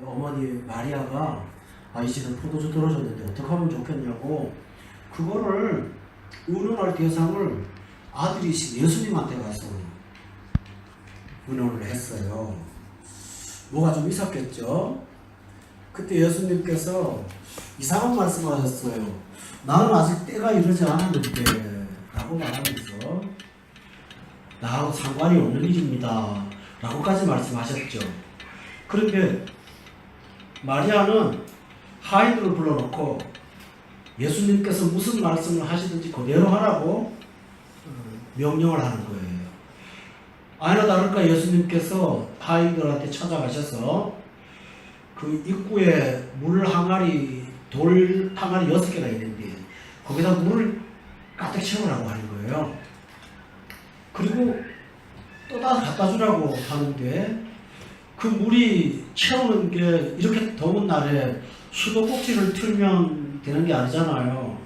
어머니 마리아가 이제는 포도주 떨어졌는데 어떻게 하면 좋겠냐고 그거를 의논할 대상을 아들이신 예수님한테 가서 의논을 했어요. 뭐가 좀 있었겠죠? 그때 예수님께서 이상한 말씀하셨어요. 나는 아직 때가 이르지 않았는데 라고 말하면서 나하고 상관이 없는 일입니다 라고까지 말씀하셨죠. 그런데 마리아는 하인들을 불러놓고 예수님께서 무슨 말씀을 하시든지 그대로 하라고 명령을 하는 거예요. 아니나 다를까 예수님께서 하인들한테 찾아가셔서 그 입구에 물 항아리, 돌 항아리 6개가 있는데 거기다 물을 가득 채우라고 하는 거예요. 그리고 또 다 갖다 주라고 하는데 그 물이 채우는 게 이렇게 더운 날에 수도꼭지를 틀면 되는 게 아니잖아요.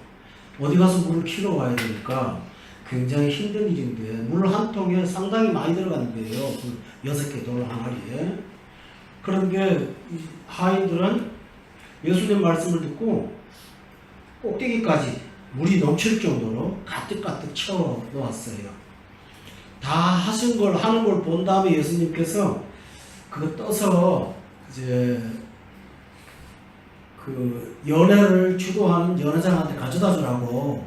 어디 가서 물을 키러 와야 되니까 굉장히 힘든 일인데 물 한 통에 상당히 많이 들어간대요. 그 6개 돌 항아리에. 그런데 하인들은 예수님 말씀을 듣고 꼭대기까지 물이 넘칠 정도로 가득가득 채워 놓았어요. 다 하신 걸 하는 걸 본 다음에 예수님께서 그거 떠서 이제 그 연회를 주도하는 연회장한테 가져다 주라고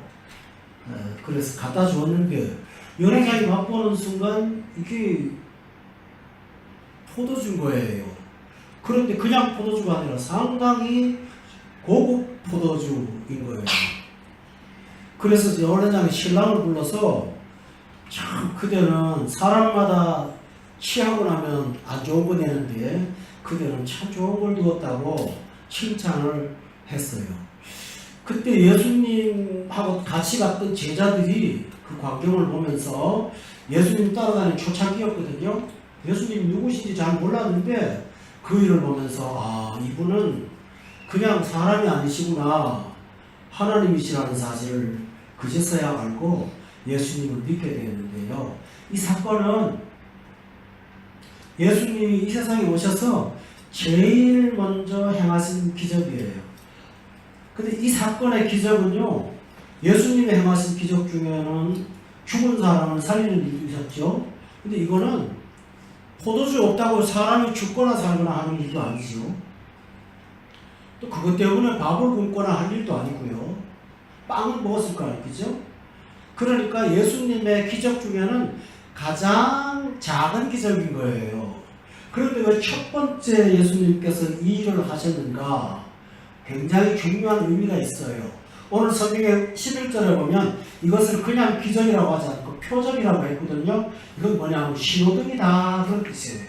그래서 갖다 주었는데 연회장이 맛보는 순간 이게 포도주인 거예요. 그런데 그냥 포도주가 아니라 상당히 고급 포도주인 거예요. 그래서 연회장이 신랑을 불러서 참 그대는 사람마다 취하고 나면 안 좋은 거 내는데 그대는 참 좋은 걸 두었다고 칭찬을 했어요. 그때 예수님하고 같이 갔던 제자들이 그 광경을 보면서 예수님 따라다니는 초창기였거든요. 예수님 누구신지 잘 몰랐는데 그 일을 보면서 이분은 그냥 사람이 아니시구나 하나님이시라는 사실을 그제서야 알고 예수님을 믿게 되었는데요. 이 사건은 예수님이 이 세상에 오셔서 제일 먼저 행하신 기적이에요. 근데 이 사건의 기적은요, 예수님이 행하신 기적 중에는 죽은 사람을 살리는 일도 있었죠. 근데 이거는 포도주 없다고 사람이 죽거나 살거나 하는 일도 아니죠. 또 그것 때문에 밥을 굶거나 할 일도 아니고요. 빵을 먹었을 거 아니겠죠? 그러니까 예수님의 기적 중에는 가장 작은 기적인 거예요. 그런데 왜 첫 번째 예수님께서 이 일을 하셨는가? 굉장히 중요한 의미가 있어요. 오늘 성경의 11절에 보면 이것을 그냥 기적이라고 하지 않고 표적이라고 했거든요. 이건 뭐냐면 신호등이다 그런 뜻이에요.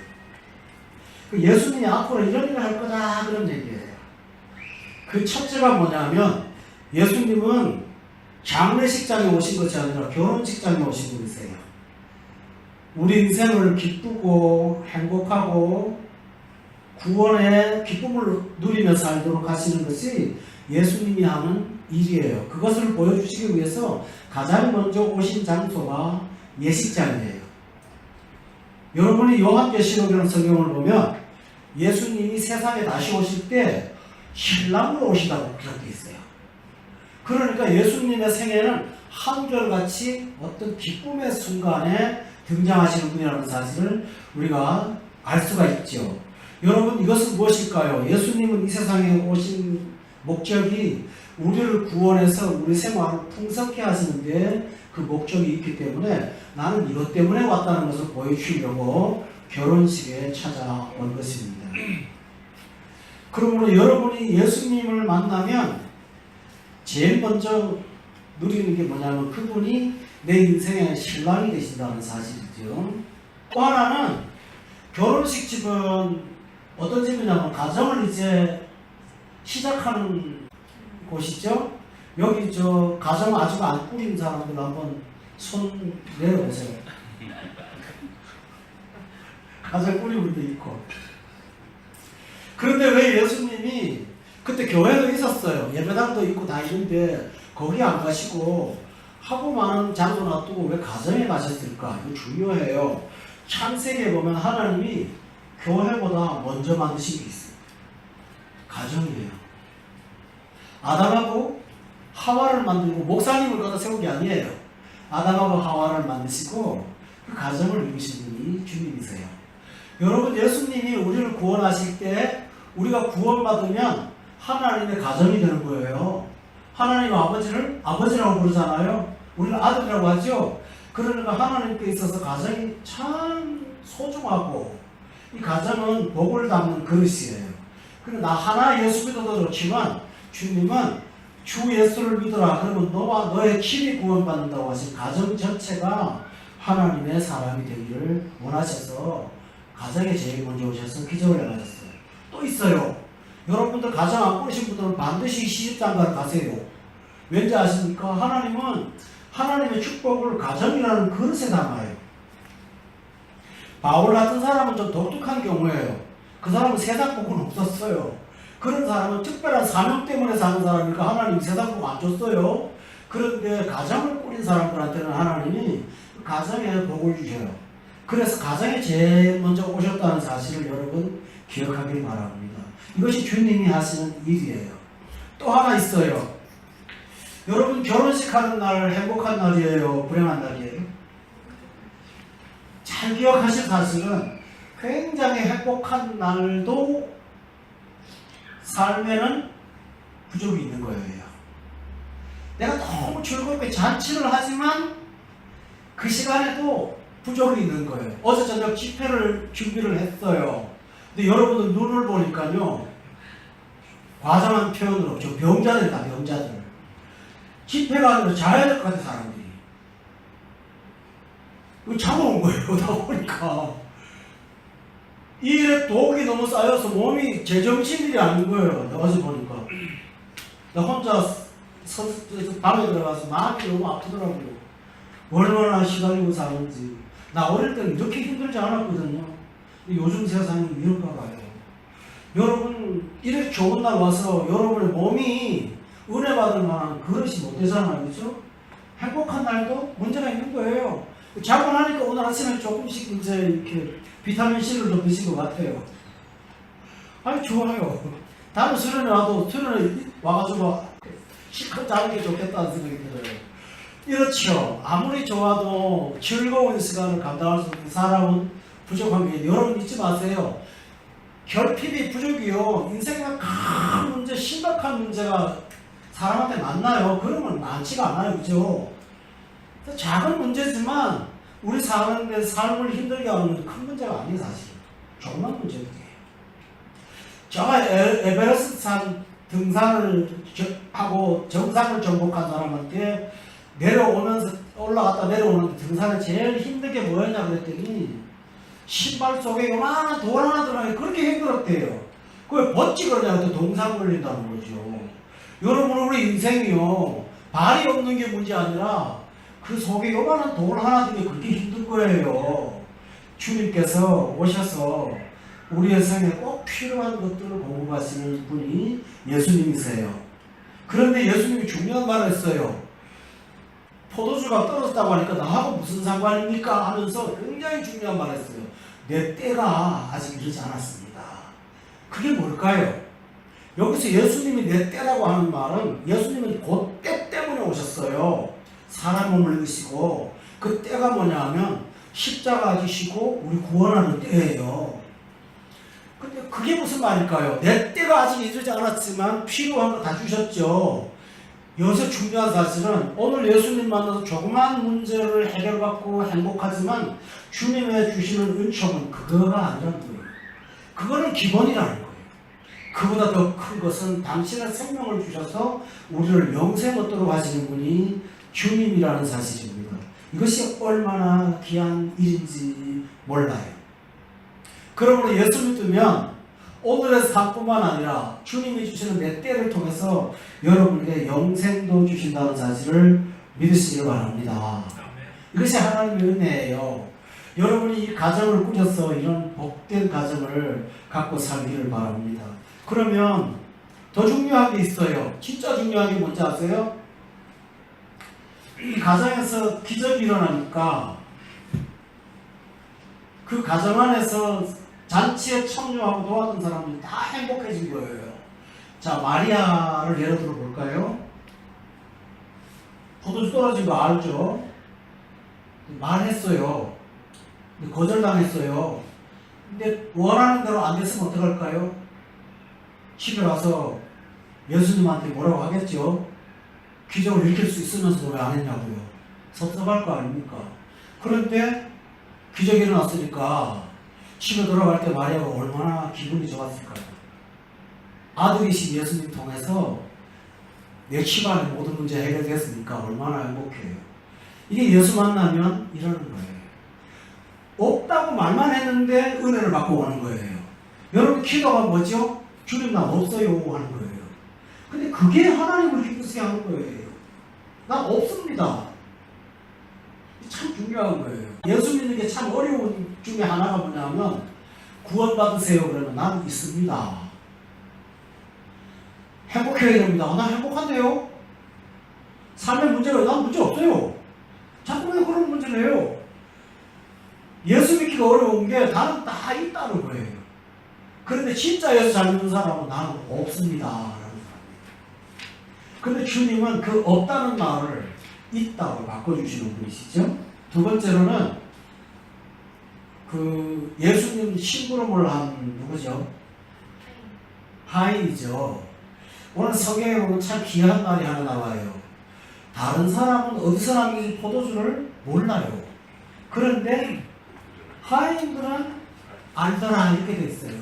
예수님이 앞으로 이런 일을 할 거다 그런 얘기예요. 그 첫째가 뭐냐면 예수님은 장례식장에 오신 것이 아니라 결혼식장에 오신 분이세요. 우리 인생을 기쁘고 행복하고 구원의 기쁨을 누리며 살도록 하시는 것이 예수님이 하는 일이에요. 그것을 보여주시기 위해서 가장 먼저 오신 장소가 예식장이에요. 여러분이 요한계시록이라는 성경을 보면 예수님이 세상에 다시 오실 때 신랑으로 오시다고 기록되어 있어요. 그러니까 예수님의 생애는 한결같이 어떤 기쁨의 순간에 등장하시는 분이라는 사실을 우리가 알 수가 있죠. 여러분 이것은 무엇일까요? 예수님은 이 세상에 오신 목적이 우리를 구원해서 우리 생활을 풍성케 하시는데 그 목적이 있기 때문에 나는 이것 때문에 왔다는 것을 보여주려고 결혼식에 찾아온 것입니다. 그러므로 여러분이 예수님을 만나면 제일 먼저 누리는 게 뭐냐면 그분이 내 인생의 신랑이 되신다는 사실이죠. 또 하나는 결혼식 집은 어떤 집이냐면 가정을 이제 시작하는 곳이죠. 여기 가정 아직 안 꾸린 사람들 한번 손 내려보세요. 가정 꾸린 분도 있고. 그런데 왜 예수님이 그때 교회도 있었어요. 예배당도 있고 다 있는데 거기 안 가시고 하고 많은 장소 놔두고 왜 가정에 가셨을까? 이거 중요해요. 창세기에 보면 하나님이 교회보다 먼저 만드신 게 있어요. 가정이에요. 아담하고 하와를 만들고 목사님을 갖다 세운 게 아니에요. 아담하고 하와를 만드시고 그 가정을 이루신 분이 주님이세요. 여러분, 예수님이 우리를 구원하실 때 우리가 구원받으면 하나님의 가정이 되는 거예요. 하나님 아버지를 아버지라고 부르잖아요. 우리는 아들이라고 하죠. 그러니까 하나님께 있어서 가정이 참 소중하고 이 가정은 복을 담는 그릇이에요. 그리고 나 하나 예수 믿어도 좋지만 주님은 주 예수를 믿어라. 그러면 너와 너의 친히 구원받는다고 하신 가정 전체가 하나님의 사람이 되기를 원하셔서 가정에 제일 먼저 오셔서 기적을 행하셨어요. 또 있어요. 여러분들 가정 안 꾸리신 분들은 반드시 시집장가를 가세요. 왠지 아십니까? 하나님은 하나님의 축복을 가정이라는 그릇에 담아요. 바울 같은 사람은 좀 독특한 경우예요. 그 사람은 세상 복은 없었어요. 그런 사람은 특별한 사명 때문에 사는 사람이니까 하나님이 세상 복 안 줬어요. 그런데 가정을 꾸린 사람들한테는 하나님이 가정에 복을 주셔요. 그래서 가정에 제일 먼저 오셨다는 사실을 여러분 기억하길 바랍니다. 이것이 주님이 하시는 일이에요. 또 하나 있어요. 여러분, 결혼식 하는 날 행복한 날이에요? 불행한 날이에요? 잘 기억하실 사실은 굉장히 행복한 날도 삶에는 부족이 있는 거예요. 내가 너무 즐겁게 잔치를 하지만 그 시간에도 부족이 있는 거예요. 어제 저녁 집회를 준비를 했어요. 근데 여러분들 눈을 보니까요, 과장한 표현은 없죠. 병자들이다, 병자들. 집회가 아니라 자야 될 것 같아, 사람들이. 잠 온 거예요, 다 보니까. 이 일에 독이 너무 쌓여서 몸이 제정신일이 아닌 거예요. 어제 보니까. 나 혼자 밤에 들어가서 마음이 너무 아프더라고요. 얼마나 시달리고 사는지. 나 어릴 때는 이렇게 힘들지 않았거든요. 요즘 세상이 이런가 봐요. 여러분, 이렇게 좋은 날 와서 여러분의 몸이 은혜 받을 만한 그릇이 못 되잖아요. 그죠? 행복한 날도 문제가 있는 거예요. 자고 나니까 오늘 아침에 조금씩 이제 이렇게 비타민C를 좀 드신 것 같아요. 아니, 좋아요. 다음 수련회 와도 수련회 와가지고 실컷 자는 게 좋겠다는 생각이 들어요. 이렇죠. 아무리 좋아도 즐거운 시간을 감당할 수 없는 사람은 부족한 게, 여러분 잊지 마세요. 결핍이 부족이요. 인생의 큰 문제, 심각한 문제가 사람한테 만나요. 그러면 많지가 않아요. 그죠? 작은 문제지만 우리 사는데 삶을 힘들게 하는 큰 문제가 아니에요. 사실 조그만 문제예요. 제가 에베레스트 산 등산을 하고 정상을 정복한 사람한테 올라갔다 내려오는데 등산에 제일 힘든 게 뭐였냐 그랬더니 신발 속에 요만한 돌 하나 들어가니 그렇게 힘들었대요. 그걸 벗지 그러냐고 동상 걸린다는 거죠. 여러분, 우리 인생이요, 발이 없는 게 문제 아니라 그 속에 요만한 돌 하나 든 게 그렇게 힘든 거예요. 주님께서 오셔서 우리의 생에 꼭 필요한 것들을 공급하시는 분이 예수님이세요. 그런데 예수님이 중요한 말을 했어요. 포도주가 떨어졌다고 하니까 나하고 무슨 상관입니까? 하면서 굉장히 중요한 말을 했어요. 내 때가 아직 이르지 않았습니다. 그게 뭘까요? 여기서 예수님이 내 때라고 하는 말은 예수님은 그 때 때문에 오셨어요. 사람 몸을 입으시고, 그 때가 뭐냐 하면 십자가 지시고 우리 구원하는 때예요. 근데 그게 무슨 말일까요? 내 때가 아직 이르지 않았지만 필요한 거 다 주셨죠. 여기서 중요한 사실은 오늘 예수님 만나서 조그만 문제를 해결받고 행복하지만 주님의 주시는 은총은 그거가 아니라는 거예요. 그거는 기본이라는 거예요. 그보다 더 큰 것은 당신의 생명을 주셔서 우리를 영생 얻도록 하시는 분이 주님이라는 사실입니다. 이것이 얼마나 귀한 일인지 몰라요. 그러므로 예수 믿으면 오늘의 삶뿐만 아니라 주님이 주시는 내 때를 통해서 여러분에게 영생도 주신다는 사실을 믿으시길 바랍니다. 이것이 하나님의 은혜예요. 여러분이 이 가정을 꾸려서 이런 복된 가정을 갖고 살기를 바랍니다. 그러면 더 중요한 게 있어요. 진짜 중요한 게 뭔지 아세요? 이 가정에서 기적이 일어나니까 그 가정 안에서 잔치에 참여하고 도왔던 사람들이 다 행복해진 거예요. 자, 마리아를 예를 들어 볼까요? 포도주 떨어진 거 알죠? 말했어요. 근데 거절당했어요. 근데 원하는 대로 안 됐으면 어떡할까요? 집에 와서 예수님한테 뭐라고 하겠죠? 기적을 일으킬 수 있으면서 왜 안 했냐고요. 섭섭할 거 아닙니까? 그런데 기적이 일어났으니까 집에 돌아갈 때 마리아가 얼마나 기분이 좋았을까요? 아들이신 예수님 통해서 내 집안의 모든 문제 해결됐으니까 얼마나 행복해요. 이게 예수 만나면 이러는 거예요. 없다고 말만 했는데 은혜를 받고 오는 거예요. 여러분 기도가 뭐죠? 주님 나 없어요 하는 거예요. 근데 그게 하나님을 기쁘시게 하는 거예요. 나 없습니다. 참 중요한 거예요. 예수 믿는 게 참 어려운 중에 하나가 뭐냐면 구원받으세요 그러면 난 있습니다. 행복해야 됩니다. 나 행복한데요? 삶의 문제가 난 문제 없어요. 자꾸 왜 그런 문제를 해요? 예수 믿기가 어려운 게 나는 다 있다는 거예요. 그런데 진짜 예수 잘 믿는 사람은 나는 없습니다. 라는 사람이에요. 그런데 주님은 그 없다는 말을 있다고 바꿔주시는 분이시죠. 두 번째로는 그 예수님 심부름을 한 누구죠? 하인이죠. 오늘 성경에 보면 참 귀한 말이 하나 나와요. 다른 사람은 어디서 남긴 포도주를 몰라요. 그런데 하인들은 알더라 이렇게 돼 있어요.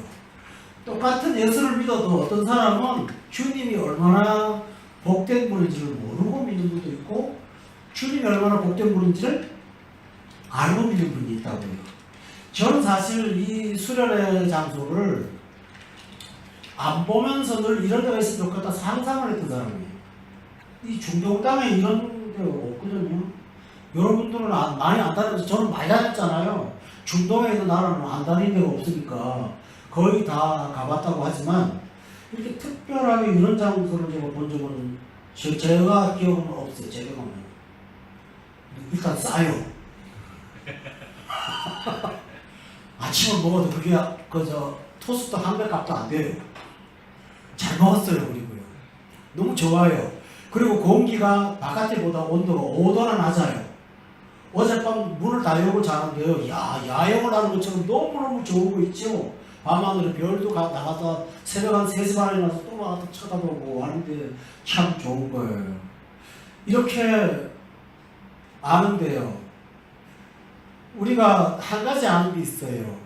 똑같은 예수를 믿어도 어떤 사람은 주님이 얼마나 복된 분인지를 모르고 믿는 분도 있고 주님이 얼마나 복된 분인지를 알고 믿는 분이 있다고요. 저는 사실 이 수련회 장소를 안 보면서 늘 이런 데가 있으면 좋겠다 상상을 했던 사람이에요. 이 중동 땅에 이런 데가 없거든요. 여러분들은 많이 안 다녀서 저는 많이 다녔잖아요. 중동에 있는 나라는 안 다닌 데가 없으니까 거의 다 가봤다고 하지만 이렇게 특별하게 이런 장소를 제가 본 적은 제가 기억은 없어요. 제 기억은. 일단 싸요. 아침을 먹어도 그게 그저 토스트 한 배 값도 안 돼요. 잘 먹었어요. 그리고요. 너무 좋아요. 그리고 공기가 바깥에보다 온도가 5도나 낮아요. 어젯밤 문을 다 열고 자는데요. 야영을 하는 것처럼 너무너무 좋은 거 있죠. 밤하늘에 별도 나가서 새벽 한 3시 반에 나서 또 나가서 쳐다보고 하는데 참 좋은 거예요. 이렇게 아는데요. 우리가 한 가지 아는 게 있어요.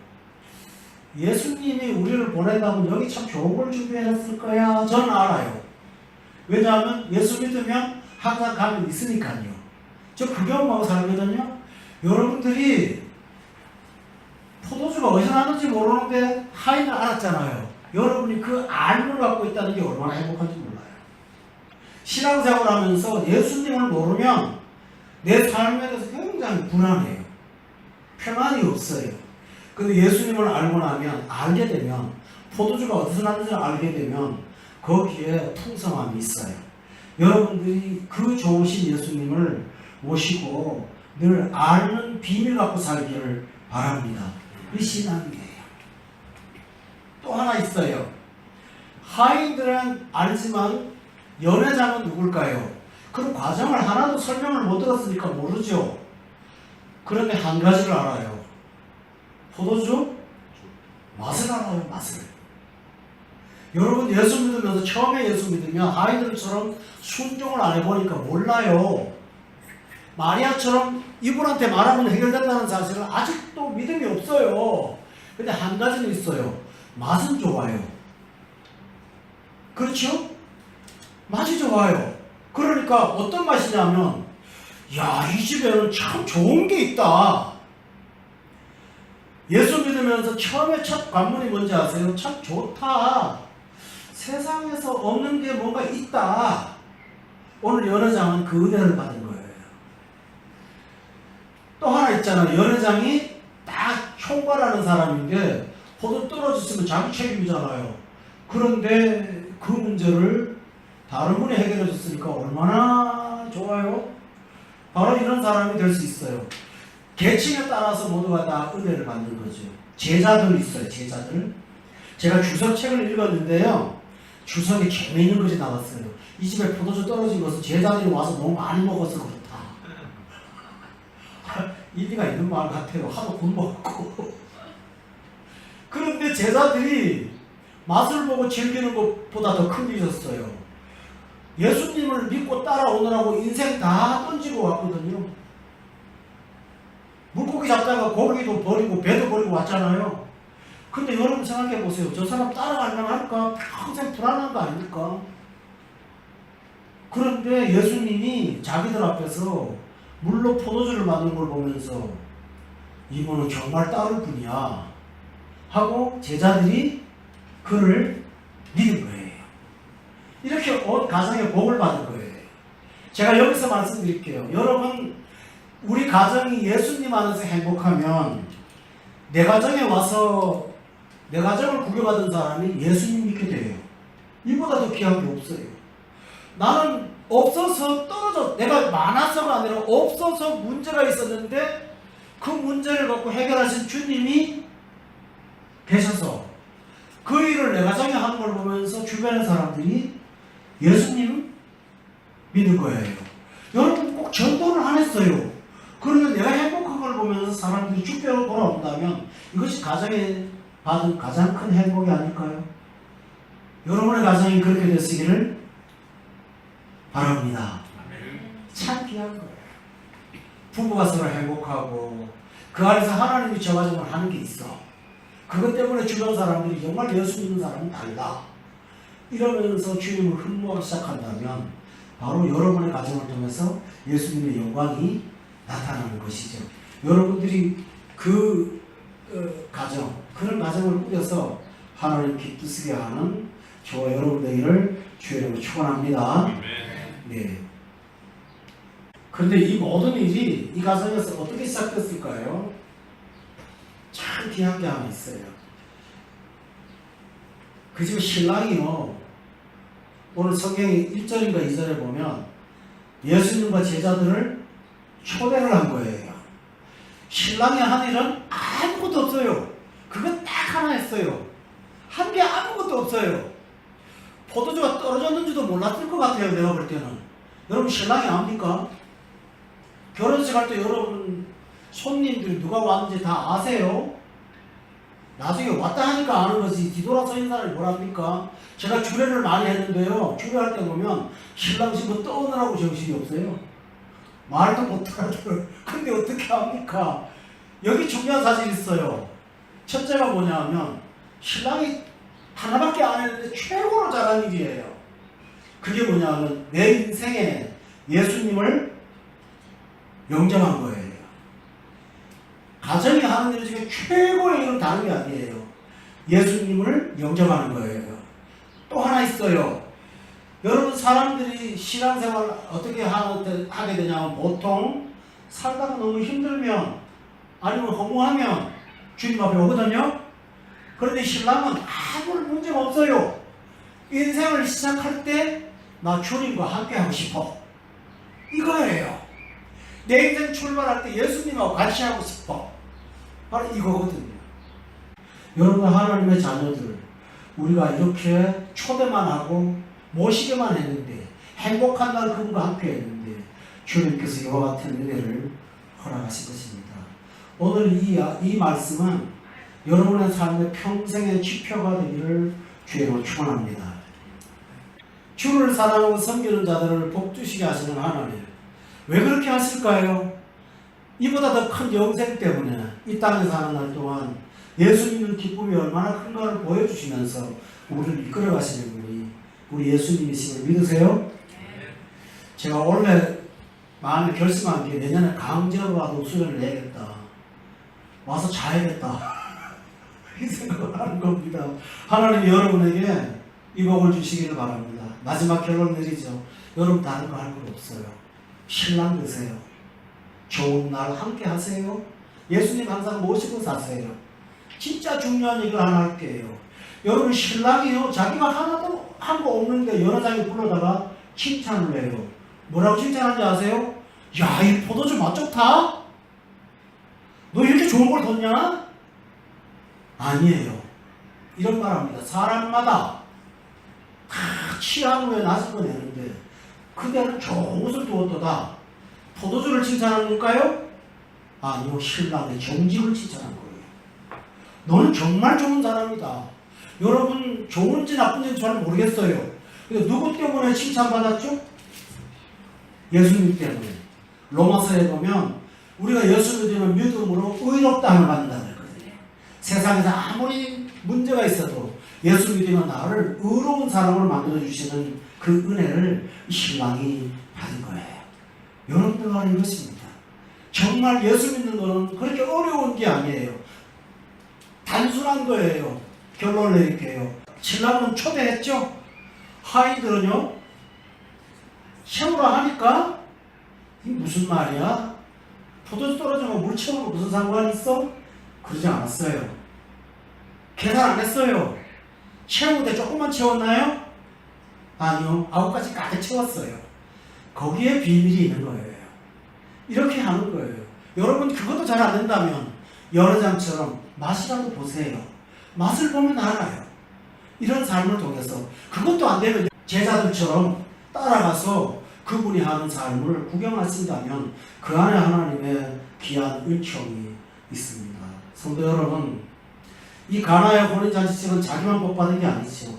예수님이 우리를 보낸다면 여기 참 좋은 걸 준비해놨을 거야. 저는 알아요. 왜냐하면 예수 믿으면 항상 가면 있으니까요. 저 그 경험하고 살거든요. 여러분들이 포도주가 어디서 나는지 모르는데 하인을 알았잖아요. 여러분이 그 알을 갖고 있다는 게 얼마나 행복한지 몰라요. 신앙생활을 하면서 예수님을 모르면 내 삶에 대해서 굉장히 불안해요. 평안이 없어요. 근데 예수님을 알고 나면, 알게 되면, 포도주가 어디서 나는지 알게 되면 거기에 풍성함이 있어요. 여러분들이 그 좋으신 예수님을 모시고 늘 아는 비밀 갖고 살기를 바랍니다. 이 신앙이에요. 또 하나 있어요. 하인들은 알지만 연회장은 누굴까요? 그 과정을 하나도 설명을 못 들었으니까 모르죠. 그런데 한 가지를 알아요. 포도주 맛을 알아요. 맛을. 여러분 예수 믿으면서 처음에 예수 믿으면 아이들처럼 순종을 안 해보니까 몰라요. 마리아처럼 이분한테 말하면 해결된다는 사실을 아직도 믿음이 없어요. 근데 한 가지는 있어요. 맛은 좋아요. 그렇죠? 맛이 좋아요. 그러니까 어떤 맛이냐면 야, 이 집에는 참 좋은 게 있다. 예수 믿으면서 처음에 첫 관문이 뭔지 아세요? 참 좋다. 세상에서 없는 게 뭔가 있다. 오늘 연회장은 그 은혜를 받은 거예요. 또 하나 있잖아요. 연회장이 딱 총괄하는 사람인데 포도 떨어졌으면 자기 책임이잖아요. 그런데 그 문제를 다른 분이 해결해 줬으니까 얼마나 좋아요? 바로 이런 사람이 될 수 있어요. 계층에 따라서 모두가 다 은혜를 받는 거죠. 제자들 있어요. 제자들. 제가 주석책을 읽었는데요. 주석에 재미있는 글이 나왔어요. 이 집에 포도주 떨어진 것은 제자들이 와서 너무 많이 먹어서 그렇다. 일리가 있는 말 같아요. 하도 굶어갖고. 그런데 제자들이 맛을 보고 즐기는 것보다 더 큰 게 있었어요. 예수님을 믿고 따라오느라고 인생 다 던지고 왔거든요. 물고기 잡다가 고기도 버리고 배도 버리고 왔잖아요. 근데 여러분 생각해 보세요. 저 사람 따라갈만 할까? 평생 불안한 거 아닙니까? 그런데 예수님이 자기들 앞에서 물로 포도주를 만든 걸 보면서 이분은 정말 따를 분이야 하고 제자들이 그를 믿은 거예요. 이렇게 온 가정에 복을 받은 거예요. 제가 여기서 말씀드릴게요. 여러분, 우리 가정이 예수님 안에서 행복하면 내 가정에 와서 내 가정을 구겨받은 사람이 예수님 믿게 돼요. 이보다 더 귀한 게 없어요. 나는 없어서 떨어져, 내가 많아서가 아니라 없어서 문제가 있었는데 그 문제를 갖고 해결하신 주님이 계셔서 그 일을 내 가정에 하는 걸 보면서 주변의 사람들이 예수님을 믿는 거예요. 여러분 꼭 전도를 안 했어요. 그러면 내가 행복한 걸 보면서 사람들이 주변으로 돌아온다면 이것이 가정에 받은 가장 큰 행복이 아닐까요? 여러분의 가정이 그렇게 됐으기를 바랍니다. 참 귀한 거예요. 부부가 서로 행복하고 그 안에서 하나님이 저 가정을 하는 게 있어. 그것 때문에 주변 사람들이 정말 예수 믿는 사람은 달라. 이러면서 주님을 흠모하기 시작한다면 바로 여러분의 가정을 통해서 예수님의 영광이 나타나는 것이죠. 여러분들이 그 가정, 그런 가정을 꾸려서 하나님 기쁘시게 하는 저와 여러분 되기를 주의 이름으로 축원합니다. 네. 그런데 이 모든 일이 이 가정에서 어떻게 시작됐을까요? 참 귀한 게 하나 있어요. 그 집 신랑이요. 오늘 성경의 1절인가 2절에 보면 예수님과 제자들을 초대를 한 거예요. 신랑이 한 일은 아무것도 없어요. 그거 딱 하나 했어요. 한 게 아무것도 없어요. 포도주가 떨어졌는지도 몰랐을 것 같아요. 내가 볼 때는. 여러분 신랑이 압니까? 결혼식 할 때 여러분 손님들이 누가 왔는지 다 아세요? 나중에 왔다 하니까 아는 거지 뒤돌아서 있는 사람이 뭐랍니까? 제가 주례를 많이 했는데요. 주례할 때 보면 신랑 신부 떠오느라고 정신이 없어요. 말도 못하더라고요. 근데 어떻게 합니까? 여기 중요한 사실이 있어요. 첫째가 뭐냐 하면 신랑이 하나밖에 안 했는데 최고로 잘한 일이에요. 그게 뭐냐 하면 내 인생에 예수님을 영접한 거예요. 가정이 하는 일 중에 최고의 일은 다른 게 아니에요. 예수님을 영접하는 거예요. 또 하나 있어요. 여러분 사람들이 신앙생활 어떻게 하게 되냐면 보통 살다가 너무 힘들면 아니면 허무하면 주님 앞에 오거든요. 그런데 신랑은 아무런 문제가 없어요. 인생을 시작할 때 나 주님과 함께 하고 싶어. 이거예요. 내 인생 출발할 때 예수님하고 같이 하고 싶어. 바로 이거거든요. 여러분 하나님의 자녀들 우리가 이렇게 초대만 하고 모시기만 했는데 행복한 날 그분과 함께 했는데 주님께서 이와 같은 은혜를 허락하신 것입니다. 오늘 이 말씀은 여러분의 삶의 평생의 지표가 되기를 주의로 축원합니다. 주를 사랑하고 섬기는 자들을 복주시게 하시는 하나님, 왜 그렇게 하실까요? 이보다 더 큰 영생 때문에 이 땅에 사는 날 동안 예수 믿는 기쁨이 얼마나 큰가를 보여주시면서 우리를 이끌어가시는 분이 우리 예수님이심을 믿으세요? 제가 원래 마음에 결심한 게 내년에 강제로라도 수련을 내야겠다. 와서 자야겠다. 이 생각을 하는 겁니다. 하나님이 여러분에게 이 복을 주시기를 바랍니다. 마지막 결론 내리죠. 여러분 다른 거 할 거 없어요. 신랑 되세요. 좋은 날 함께 하세요. 예수님 항상 모시고 사세요. 진짜 중요한 얘기를 하나 할게요. 여러분 신랑이요 자기가 하나도 한 거 없는데 여러 장에 불러다가 칭찬을 해요. 뭐라고 칭찬하는지 아세요? 야, 이 포도주 맛 좋다? 너 이렇게 좋은 걸 뒀냐? 아니에요. 이런 말 합니다. 사람마다 다 취한 후에 낯을 내는데 그대는 좋은 옷을 두었도다. 포도주를 칭찬하는 걸까요? 아니요, 신랑의 정직을 칭찬한 거예요. 너는 정말 좋은 사람이다. 여러분, 좋은지 나쁜지는 잘 모르겠어요. 근데 누구 때문에 칭찬받았죠? 예수님 때문에. 로마서에 보면 우리가 예수 믿으면 믿음으로 의롭다함을 받는다고 했거든요. 세상에서 아무리 문제가 있어도 예수 믿으면 나를 의로운 사람을 만들어주시는 그 은혜를 신랑이 받은 거예요. 여러분들 말은 이렇습니다. 정말 예수 믿는 거는 그렇게 어려운 게 아니에요. 단순한 거예요. 결론을 내릴게요. 신랑은 초대했죠? 하인들은요? 채우라 하니까 이게 무슨 말이야? 포도주 떨어지면 물 채우는 무슨 상관이 있어? 그러지 않았어요. 계산 안 했어요. 채우는데 조금만 채웠나요? 아니요. 9가지 가득 채웠어요. 거기에 비밀이 있는 거예요. 이렇게 하는 거예요. 여러분 그것도 잘 안 된다면 여러 장처럼 맛이라도 보세요. 맛을 보면 알아요. 이런 삶을 통해서 그것도 안 되면 제자들처럼 따라가서 그분이 하는 삶을 구경하신다면 그 안에 하나님의 귀한 은총이 있습니다. 성도 여러분, 이 가나의 혼인잔치집은 자기만 복받은 게 아니죠.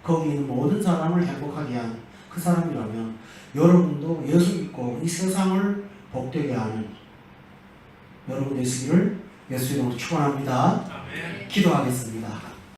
거기 있는 모든 사람을 행복하게 한 그 사람이라면 여러분도 예수 믿고 이 세상을 복되게 하는 여러분 되시기를 예수 이름으로 축원합니다. 기도하겠습니다.